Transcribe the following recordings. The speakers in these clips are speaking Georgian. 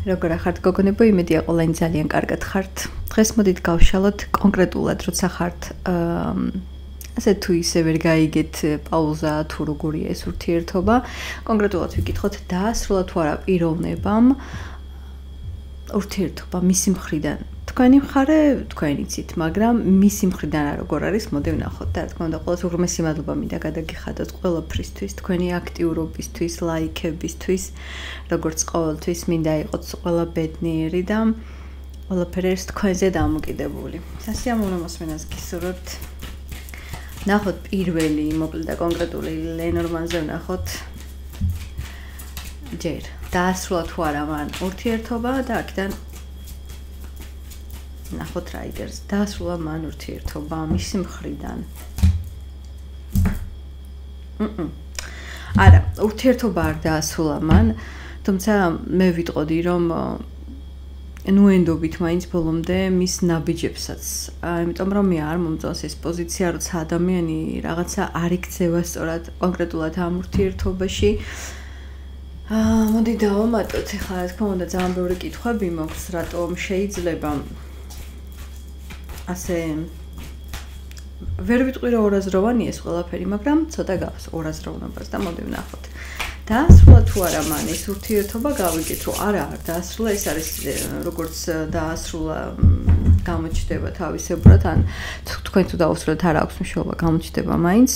როგორ ახართ გოგონებო, იმედია ყველანი ძალიან კარგად ხართ. დღეს მოდით გავშალოთ კონკრეტულად, როცა ხართ ასე თუ ისე ვერ გაიგეთ პაუზა თუ როგორია ეს ურთიერთობა. კონკრეტულად ვიკითხოთ დაასრულა თუ არა პიროვნებამ ურთიერთობა მისი მხრიდან. თქვენი მხარე, თქვენ იცით, მაგრამ მისი მხრიდან როგორ არის, მოდი ვნახოთ და რა თქმა უნდა, ყოველთვის უღრმესი მადლობა მინდა გადაგიხადოთ ყველაფრისთვის, თქვენი აქტიურობისთვის, ლაიქებისთვის, როგორც ყოველთვის მინდა იყოთ ყველა ბედნიერი და ყველაფერი არის თქვენზე დამოკიდებული. სასიამოვნო მოსმენას გისურვებთ. ნახოთ პირველი მოკლე და კონკრეტული ლენორმანზე ვნახოთ. ჯერ დაასრულა თუ არა მან ურთიერთობა და აქედან ნახოთ რა იგებს. დაასრულა მან ურთიერთობა მისი მხრიდან. არა, ურთიერთობა არ დაასრულა მან, თუმცა მე ვიტყოდი რომ ნუენდობით მაინც ბოლომდე მის ნაბიჯებსაც. იმიტომ რომ მე არ მომწონს ეს პოზიცია, როცა ადამიანი რაღაცა არ იქცევა სწორად კონკრეტულად ამ ურთიერთობაში. მოდი დავამატოთ, ეხლა რა თქმა უნდა ძალიან ბევრი კითხვები მაქვს, რატომ შეიძლება ასე ვერ ვიტყვი რომ ორაზროვანია ეს ყველაფერი, მაგრამ ცოტა გავს ორაზროვნობას და მოდი ვნახოთ. დაასრულა თუ არა მან ეს ურთიერთობა, გავიგეთ რომ არა არ დაასრულა, ეს არის როგორც დაასრულა გამოჩნდება თავისებურად, ან თქვენ თუ დაუსრულეთ არ აქვს მნიშვნელობა, გამოჩნდება მაინც.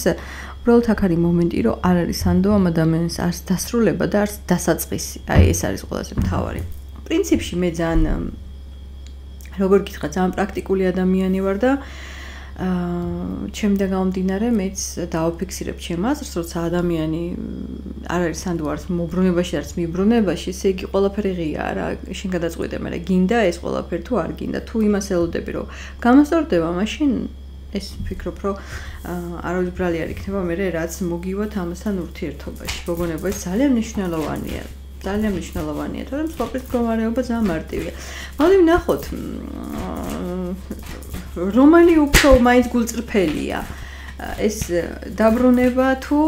უბრალოდ აქ არის მომენტი, რომ არ არის ანდო ამ ადამიანის არც დასრულება და არც დასაწყისი. აი ეს არის ყველაზე მთავარი. პრინციპში მე ძალიან როგორ გითხრა, ძალიან პრაქტიკული ადამიანი ვარ და ჩემდა გამომდინარე მეც დავაფიქსირებ ჩემ აზრს, როცა ადამიანი არ არის ანდო არც მოbrunებაში, არც მიbrunებაში, ესე იგი ყველაფერი ღია რა, შენ გადაწყვეტე, მე გინდა ეს ყველაფერი თუ არ გინდა, თუ იმას ელოდები რომ გამოსწორდება, მაშინ ეს ვფიქრობ რომ არავის ბრალი არ იქნება მე რაც მოგივათ ამასთან ურთიერთობაში. გოგონება ეს ძალიან მნიშვნელოვანია. ძალიან მნიშვნელოვანია, თორემ სხვაფრის მდგომარეობა ძალიან მარტივია. მოდი ვნახოთ, რომელი უფრო მაინც გულწრფელია, ეს დაბრუნება თუ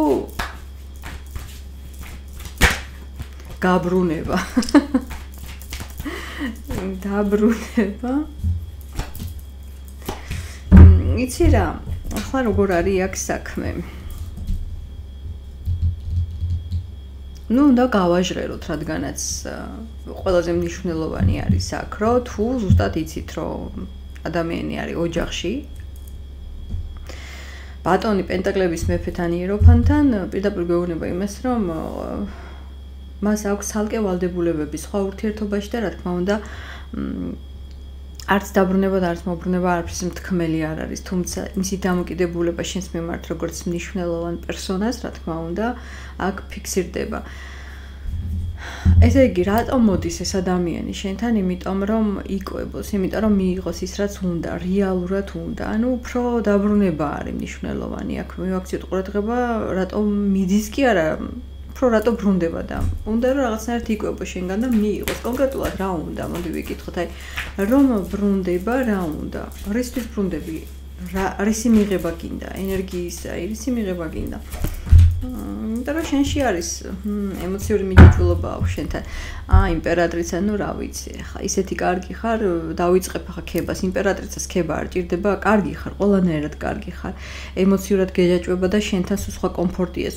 გაბრუნება? დაბრუნება. იცი რა, ახლა როგორ არის აქ საქმე? უნდა გავაჟღეროთ, რადგანაც ყველაზე მნიშვნელოვანი არის აქ, რომ თუ ზუსტად იცით, რომ ადამიანი არის ოჯახში, ბატონი პენტაკლების მეფეთან იეროფანთან, პირდაპირ გეუბნება იმას, რომ მას აქვს ცალკე ვალდებულებები სხვა ურთიერთობაში და რა თქმა უნდა, არც დაბრუნება და არც მოbrunება არაფრის მთქმელი არ არის, თუმცა მისი დამოკიდებულება შენს მიმართ როგორც მნიშვნელოვან პერსონას, რა თქმა უნდა, აქ ფიქსირდება. ესე იგი, რატომ მოდის ეს ადამიანი შენთან? იმიტომ რომ იკვებოს, იმიტომ რომ მიიღოს ის რაც უნდა, რეალურად უნდა. ანუ უფრო დაბრუნება არის მნიშვნელოვანი. აქ მივაქციოთ ყურადღება, რატომ მიდის კი არა, უფრო რატო ბრუნდება და უნდა რომ რაღაცნაირად იკვებოს შენგან და მიიღოს. კონკრეტულად რა უნდა? მოდი ვიკითხოთ, აი რომ ბრუნდება, რა უნდა? რისთვის ბრუნდები? რისი მიღება გინდა? ენერგიის, რისი მიღება გინდა? და რა შენში არის ემოციური მიჯაჭვულობა აქვს შენთან. იმპერატრიცა, ნუ რა ვიცი, ხა ისეთი კარგი ხარ, დავიწყებ ხა ქებას, იმპერატრიცას ქება არ ჭირდება, კარგი ხარ, ყველანაირად კარგი ხარ. ემოციურად გეჯაჭვება და შენთან სხვა კომფორტია,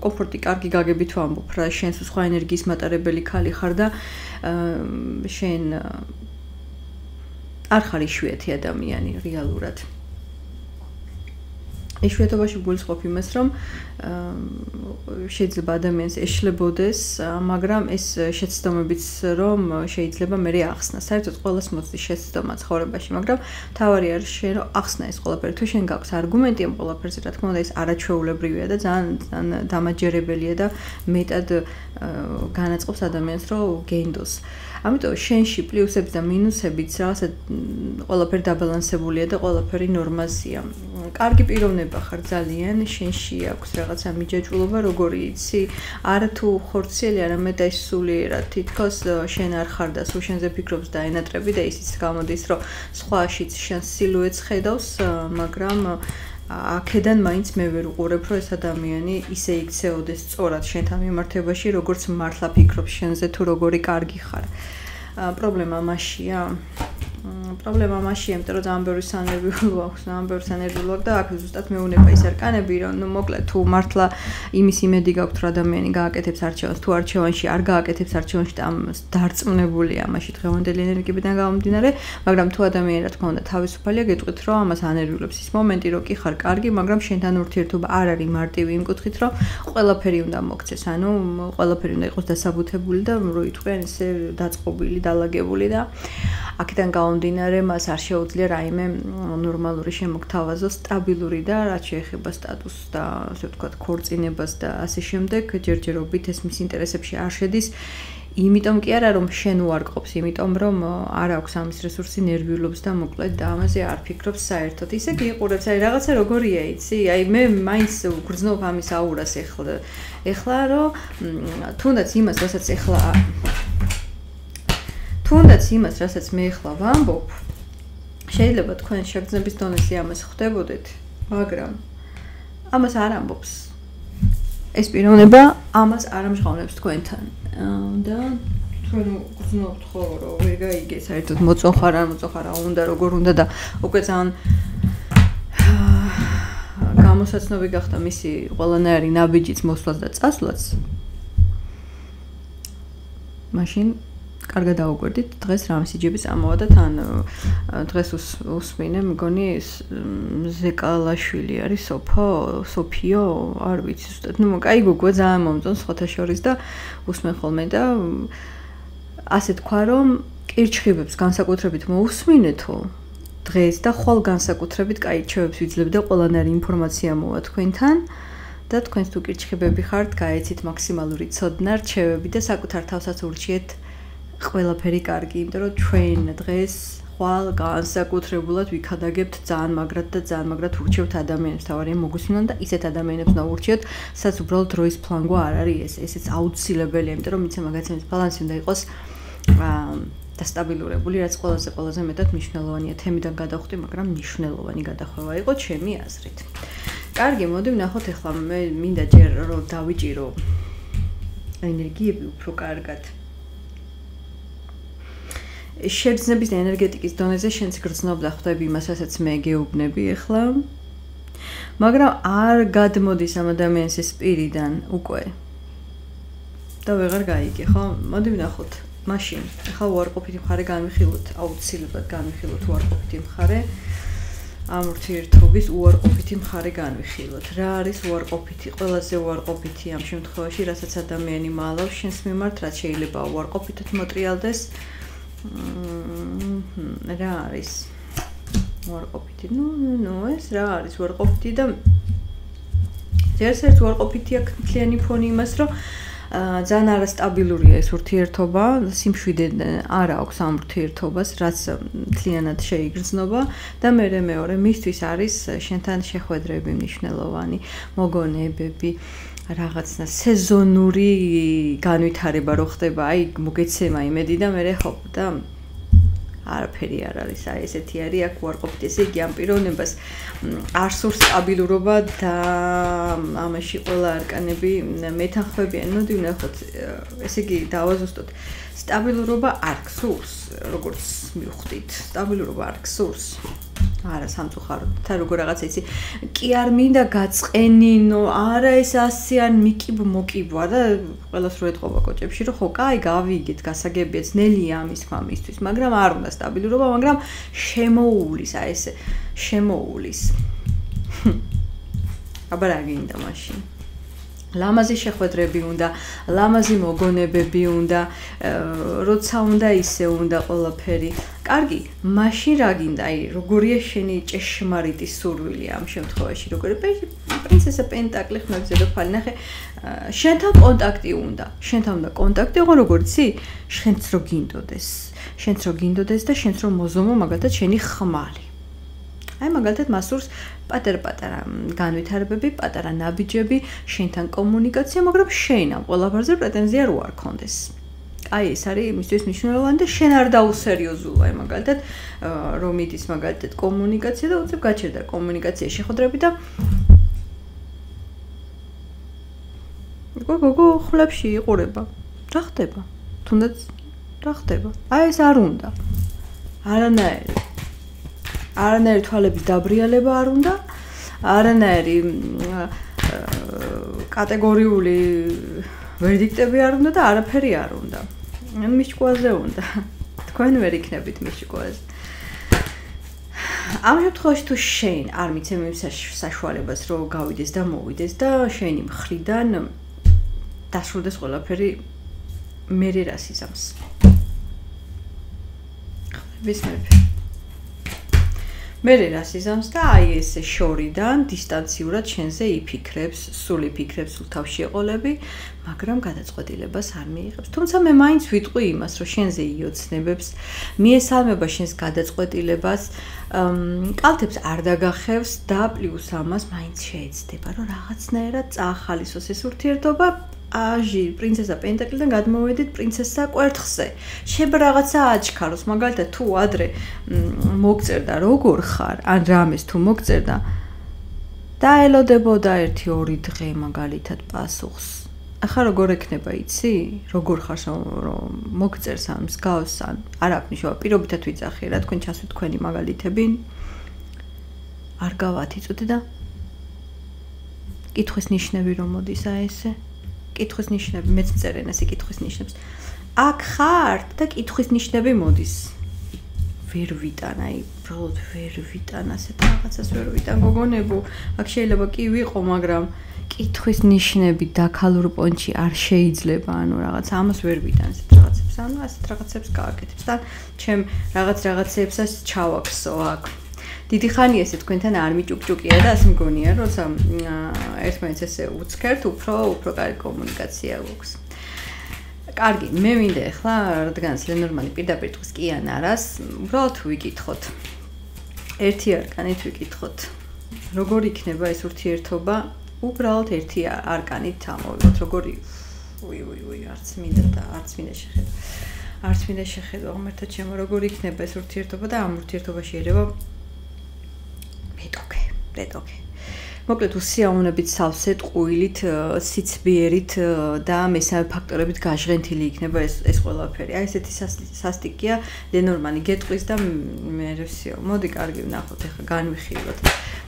კომფორტი კარგი გაგებით ვამბობ რა, შენ სხვა ენერგიის მატარებელი ქალი ხარ და შენ არ ხარ იშვიათი ადამიანი რეალურად. იშვიათობაში გულისხმობ იმას, რომ შეიძლება ადამიანს ეშლებოდეს, მაგრამ ეს შეცდომებიც რომ შეიძლება მე ახსნა. საერთოდ ყველას მოწდის შეცდომა ცხოვრებაში, მაგრამ თავარი არის შენ რომ ახსნა ეს ყველაფერი. თუ შენ გაქვს არგუმენტი ამ ყველაფერზე, რა თქმა უნდა, ეს არაჩვეულებრივია და ძალიან დამაჯერებელია და მეტად განაწყობს ადამიანს რომ გენდოს. ამიტომ შენში პლუსებიც და მინუსებიც რაღაცა ყველაფერი დაბალანსებულია და ყველაფერი ნორმაზეა. კარგი პიროვნება ხარ ძალიან, შენში აქვს რაღაცა მიჯაჭვულობა, როგორი იცი, არა თუ ხორციელი, არამედ ეს სულიერად თითქოს შენ არ ხარ და სულ შენზე ფიქრობს და ენატრები და ისიც გამოდის, რომ სხვაშიც შენ სილუეტს ხედავს, მაგრამ აქედან მაინც მე ვერ უყურებ, რომ ეს ადამიანი ისე იქცეოდეს სწორად შენთან მიმართებაში, როგორც მართლა ფიქრობს შენზე თუ როგორი კარგი ხარ. პრობლემა მასია. პრობლემა მასია, იმიტომ რომ ძალიან ბევრი სანერვიულო აქვს, ძალიან ბევრი სანერვიულო აქვს და აქ ზუსტად მეუნება ის არკანები, რომ ნუ მოკლედ თუ მართლა იმის იმედი გაქვთ, რომ ადამიანი გააკეთებს არჩევანს, თუ არჩევანში არ გააკეთებს არჩევანში და დარწმუნებულია ამაში დღევანდელი ენერგიებიდან გამომდინარე, მაგრამ თუ ადამიანი რა თქმა უნდა თავისუფალია, გეტყვით რომ ამას ანერვიულებს ის მომენტი, რომ კი ხარ კარგი, მაგრამ შენთან ურთიერთობა არ არის მარტივი იმ კუთხით, რომ ყველაფერი უნდა მოგცეს, ანუ ყველაფერი უნდა იყოს დასაბუთებული და რო იტყვიან ისე დაწყობილი, დალაგებული და აქედან გამომდინარე მას არ შეუძლია რაიმე ნორმალური შემოგთავაზო, სტაბილური და რაც შეეხება სტატუსს და ასე ვთქვათ, ქორწინებას და ასე შემდეგ, ჯერჯერობით ეს მის ინტერესებში არ შედის. იმიტომ კი არა რომ შენ უარყოფს, იმიტომ რომ არ აქვს ამის რესურსი, ნერვიულობს და მოკლედ და ამაზე არ ფიქრობს საერთოდ. ისე გიყურებს, აი რაღაცა როგორია, იცი? აი მე მაინც გრძნობ ამის აურას ეხლა რომ თუნდაც იმას, რასაც მე ეხლა ვამბობ, შეიძლება თქვენ შეგრძნების დონეზე ამას ხვდებოდეთ, მაგრამ ამას არ ამბობს. ეს პიროვნება ამას არ ამჟღავნებს თქვენთან. და თქვენ გრძნობთ ხო, რომ ვერ გაიგე საერთოდ მოწონხარ, არ მოწონხარ, რა უნდა, როგორ უნდა და უკვე ძალიან გამოსაცნობი გახდა მისი ყველანაირი ნაბიჯიც მოსვლაც და წასვლაც. მაშინ კარგად დაუკვირდით, დღეს რა მესიჯები წამოვა და თან დღეს უსმინე, მგონი ზეკალაშვილი არის სოფიო, არ ვიცი ზუსტად. ნუ კაი გოგო ძალიან მომწონს სხვათა შორის და უსმენ ხოლმე და ასე თქვა რომ კირჩხიბებს განსაკუთრებით მოусმინეთო დღეს და ხვალ განსაკუთრებით კაი რჩევებს ვიძლებ და ყველანაირი ინფორმაცია მოვა თქვენთან და თქვენს თუ კირჩხიბები ხართ, გაეცით მაქსიმალური ცოდნა, რჩევები და საკუთარ თავსაც ურჩიეთ ყველაფერი კარგი, იმიტომ რომ ჩვენ დღეს ხვალ განსაკუთრებულად ვიქადაგებთ ძალიან მაგრად ურჩევთ ადამიანებს, თავარია მოგვისმინონ და ისეთ ადამიანებს უნდა ურჩიოთ, სადაც უბრალოდ დროის ფლანგვა არ არის, ესეც აუცილებელია, იმიტომ რომ მიცემა გაცემის ბალანსი უნდა იყოს და სტაბილურებული, რაც ყველაზე მეტად მნიშვნელოვანია. თემიდან გადავხვდი, მაგრამ მნიშვნელოვანი გადახვევა იყო ჩემი აზრით. კარგი, მოდი ვნახოთ ახლა მე მინდა ჯერ რომ დავიჭირო ენერგიები უფრო კარგად. შეგრძნების და ენერგეტიკის დონეზე შენც გრძნობ და ხვდები იმას, რასაც მე გეუბნები ახლა. მაგრამ არ გადმოდის ამ ადამიანის ეს პირიდან უკვე. და ვეღარ გაიგე, ხო? მოდი ვნახოთ. მაშინ, ახლა უარყოფითი მხარე განვიხილოთ, აუცილებლად განვიხილოთ უარყოფითი მხარე. ამ ურთიერთობის უარყოფითი მხარე განვიხილოთ. რა არის უარყოფითი? ყველაზე უარყოფითი ამ შემთხვევაში, რასაც ადამიანი მალავს შენს მიმართ, რაც შეიძლება უარყოფითად მოტრიალდეს. რა არის უარყოფითი? ნუ ეს რა არის უარყოფითი და ერთ უარყოფითი აქვს მთლიანი ფონი იმას, რომ ძალიან არასტაბილურია ეს ურთიერთობა, სიმშვიდე არ აქვს ამ ურთიერთობას, რაც მთლიანად შეიგრძნობა და მეორე მისთვის არის შენთან შეხვედრები მნიშვნელოვანი, მოგონებები, რაღაცა სეზონური განვითარება რო ხდება, აი მოგეცემა იმედი და მე ხო და არაფერი არ არის, აი ესეთი არის აქ უარყოფითი, ესე იგი ამ პიროვნებას არ სურს სტაბილურობა და ამაში ყველა არკანები მეთანხმებიან. მოდი ვნახოთ, ესე იგი დავაზუსტოთ. სტაბილურობა არ გსურს, როგორც მივხვდით, სტაბილურობა არ გსურს. არა სამწუხაროდ, თან როგორ რაღაცა იცი, კი არ მინდა გაწყენინო, არა ეს ასე ან მიკიბ მოკიბვა და ყველას რო ეთყობა კოჭებში, რომ ხო, კაი, გავიგეთ, გასაგებია, ძნელია ამის თქმა მისთვის, მაგრამ არ უნდა სტაბილურობა, მაგრამ შემოუვლის, აი ესე, შემოუვლის. აბა რა გინდა მაშინ? ლამაზი შეხვედრები უნდა, ლამაზი მოგონებები უნდა, როცა უნდა ისე უნდა ყველაფერი. კარგი, მაშინ რა გინდა? აი, როგორია შენი ჭეშმარიტი სურვილი ამ შემთხვევაში? როგორია პრინცესა პენტაკლი ხმებზე დოფალი, ნახე, შენთან კონტაქტი უნდა. შენთან უნდა კონტაქტი, ოღონდ როგორ იცი? შენც რო გინდოდეს და შენც რო მოზომო მაგალითად შენი ხმალი. აი მაგალითად მასურს პატარ-პატარა განვითარებები, პატარა ნაბიჯები, შენთან კომუნიკაცია, მაგრამ შენ ამ ყველაფერზე პრეტენზია რო არ გქონდეს. აი ეს არის იმისთვის მნიშვნელოვანი და შენ არ დაუსერიოზულა, აი მაგალითად რომ მიდის მაგალითად კომუნიკაცია და უცებ გაჩერდა კომუნიკაცია შეხვედრები და გოგო ხლებში იყურება. რა ხდება? თუნდაც რა ხდება? აი ეს არ უნდა. არანაირი თვალების დაბრიალება არ უნდა. არანაირი კატეგორიული ვერდიქტები არ უნდა და არაფერი არ უნდა. მიშკوازه უნდა. თქვენ ვერ იქნებით მიშკوازه. ამ შემთხვევაში თუ შენ არ მიცემ იმ საშუალებას რომ გავიდეს და მოვიდეს და შენი მხრიდან დასრულდეს ყველაფერი მე რას იზამს. ვისმენთ. მე რას იზამს და აი ესე შორიდან დისტანციურად შენზე იფიქრებს, სულ იფიქრებს, სულ თავში ეყოლები, მაგრამ გადაწყვეტილებას არ მიიღებს. თუმცა მე მაინც ვიტყვი იმას, რომ შენზე იოცნებებს, მიესალმება შენს გადაწყვეტილებას, კალთებს არ დაგახევს და პლუს ამას მაინც შეეცდება, რომ რაღაცნაირად წაახალისოს ეს ურთიერთობა. აჟი, პრინცესა პენტაკლიდან გადმოვედით პრინცესა კვერთხზე. შეიძლება რაღაცა აჩქაროს, მაგალითად თუ ადრე მოგწერდა როგორ ხარ, ან რამეს თუ მოგწერდა და ელოდებოდა 1-2 დღე მაგალითად პასუხს. ახლა როგორ ექნება იცი? როგორ ხარ რომ მოგწერს ამ მსგავს ან არ აქვს მნიშვნელობა, პირობითად ვიძახი რა, თქვენ ჩასვით თქვენი მაგალითები. არ გავათიწოდი და კითხვის ნიშნები რომ მოდის აი ესე. კითხვის ნიშნები, მეც წერენ ესე კითხვის ნიშნებს. აქ ხართ და კითხვის ნიშნები მოდის. ვერ ვიტან, აი, უბრალოდ ვერ ვიტან, ასეთ რაღაცას ვერ ვიტან გოგონებო. აქ შეიძლება კი ვიყო, მაგრამ კითხვის ნიშნები დაქალურ პონჩი არ შეიძლება, ანუ რაღაც ამას ვერ ვიტან ესეთ რაღაცებს. ანუ ასეთ რაღაცებს გააკეთებს და ჩემ რაღაცებსაც ჩავაქსო აქ. დიდი ხანია ესე თქვენთან არ მიჭუკჭუკია და ასე მგონია, რომ ერთმანეთს ესე უცქერთ, უფრო კარგი კომუნიკაცია გვაქვს. კარგი, მე მინდა ახლა, რადგანაც ლენორმანი პირდაპირ თქვის კი ან არას, უბრალოდ ვიკითხოთ. ერთი არკანით ვიკითხოთ. როგორ იქნება ეს ურთიერთობა? უბრალოდ ერთი არკანით ამოვიღოთ, როგორი არც მინდა შეხედა. არც მინდა შეხედა, ღმერთო ჩემო, როგორ იქნება ეს ურთიერთობა და ამ ურთიერთობაში ერევა მეტოქე. მოკლედ უსიამოვნებით სავსე ტყუილით, სიცბიერით და მესამე ფაქტორებით გაჟღენთილი იქნება ეს ყველაფერი. აი ესეთი სასტიკია ლენორმანი გეტყვის და მე რუსიო. მოდი კარგი ვნახოთ, ახლა განვიხილოთ.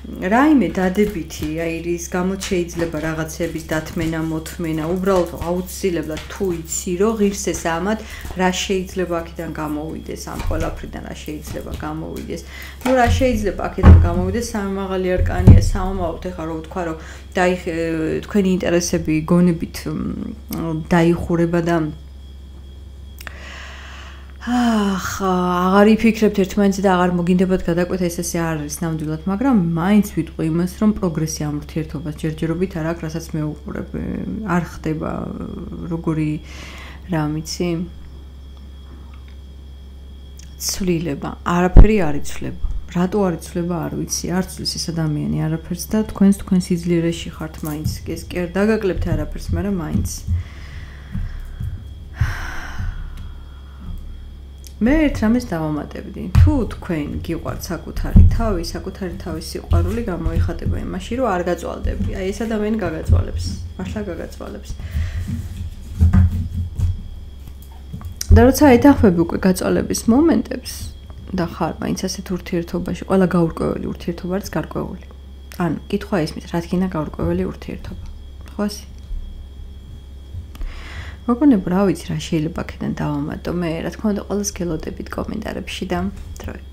რაიმე დადებითი, აი რის გამო შეიძლება რაღაცების დათმენა, მოთმენა, უბრალოდ აუცილებლად თუ იცი, რომ ღირსეს ამად რა შეიძლება აქედან გამოვიდეს, ამ ყველაფრიდან რა შეიძლება გამოვიდეს. ნუ რა შეიძლება აქედან გამოვიდეს, სამი მაღალი არკანია, სამომავლოდ ეხლა რო ვთქვა, რომ თქვენი ინტერესები გონებით დაიხურება და აღარ იფიქრებთ ერთმანეთზე და აღარ მოგინდებათ გადაკვეთა, ესე არ არის ნამდვილად, მაგრამ მაინც ვიტყვი იმას, რომ პროგრესი ამ ურთიერთობას ჯერჯერობით არ აქვს, რასაც მე უყურებ. არ ხდება როგორი რა ვიცი? ცვლილება, არაფერი არ იცვლება. რატო არ იცვლება, არ ვიცი. არ ცვლის ეს ადამიანი არაფერს და თქვენ სიძლიერეში ხართ მაინც. ეს კი არ დაგაკლებთ არაფერს, მაგრამ მაინც. მე ერთ რამეს დავამატებდი. თუ თქვენ გიყვართ საკუთარი თავის სიყვარული გამოიხატება იმაში, რომ არ გაწვალდები. აი ეს ადამიანი გაგაწვალებს. მართლა გაგაწვალებს. და როცა ეთანხმები უკვე გაწვალების მომენტებს და ხარ მაინც ასეთ ურთიერთობაში, ყველა გაურკვეველი ურთიერთობა არის გარკვეული. ანუ კითხვა ისმის, რა თქინა გაურკვეველი ურთიერთობა. ხო ასე? მოგონებ რა ვიცი რა შეიძლება აქედან დავამატო მე რა თქმა უნდა ყველას გელოდებით კომენტარებში და დროებით